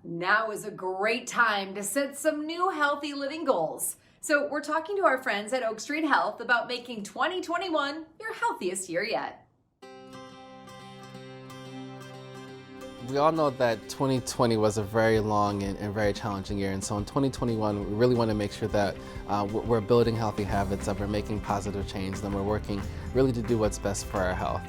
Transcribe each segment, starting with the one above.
Now is a great time to set some new healthy living goals. So we're talking to our friends at Oak Street Health about making 2021 your healthiest year yet. We all know that 2020 was a very long and very challenging year, and so in 2021 we really want to make sure that we're building healthy habits, that we're making positive change, and we're working really to do what's best for our health.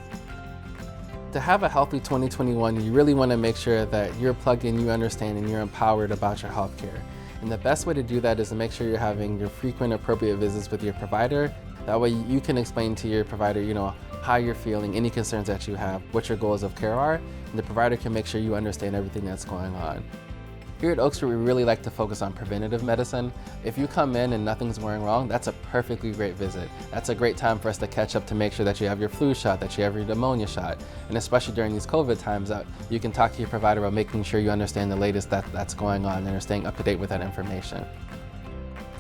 To have a healthy 2021, you really want to make sure that you're plugged in, you understand, and you're empowered about your health care. And the best way to do that is to make sure you're having your frequent appropriate visits with your provider. That way you can explain to your provider, how you're feeling, any concerns that you have, what your goals of care are, and the provider can make sure you understand everything that's going on. Here at Oak Street, we really like to focus on preventative medicine. If you come in and nothing's going wrong, that's a perfectly great visit. That's a great time for us to catch up to make sure that you have your flu shot, that you have your pneumonia shot. And especially during these COVID times, you can talk to your provider about making sure you understand the latest that's going on and are staying up to date with that information.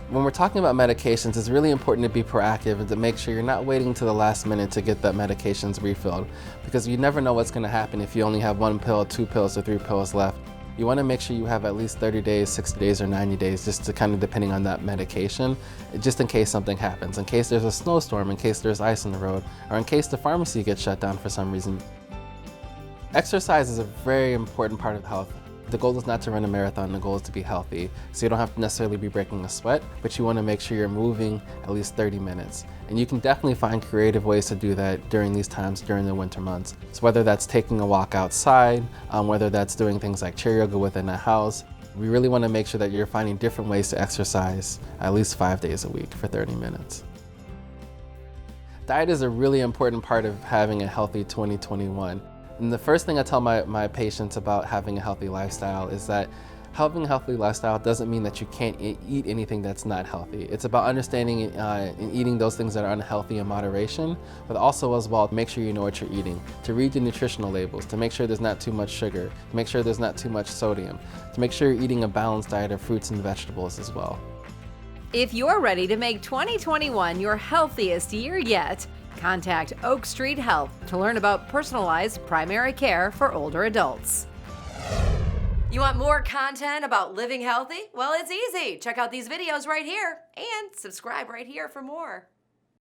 When we're talking about medications, it's really important to be proactive and to make sure you're not waiting to the last minute to get that medications refilled, because you never know what's going to happen if you only have 1 pill, 2 pills, or 3 pills left. You want to make sure you have at least 30 days, 60 days, or 90 days, just to kind of depending on that medication, just in case something happens, in case there's a snowstorm, in case there's ice on the road, or in case the pharmacy gets shut down for some reason. Exercise is a very important part of health. The goal is not to run a marathon, the goal is to be healthy. So you don't have to necessarily be breaking a sweat, but you want to make sure you're moving at least 30 minutes. And you can definitely find creative ways to do that during these times, during the winter months. So whether that's taking a walk outside, whether that's doing things like chair yoga within a house, we really want to make sure that you're finding different ways to exercise at least 5 days a week for 30 minutes. Diet is a really important part of having a healthy 2021. And the first thing I tell my patients about having a healthy lifestyle is that having a healthy lifestyle doesn't mean that you can't eat anything that's not healthy. It's about understanding and eating those things that are unhealthy in moderation, but also as well, make sure you know what you're eating, to read the nutritional labels, to make sure there's not too much sugar, to make sure there's not too much sodium, to make sure you're eating a balanced diet of fruits and vegetables as well. If you're ready to make 2021 your healthiest year yet, contact Oak Street Health to learn about personalized primary care for older adults. You want more content about living healthy? Well, it's easy. Check out these videos right here and subscribe right here for more.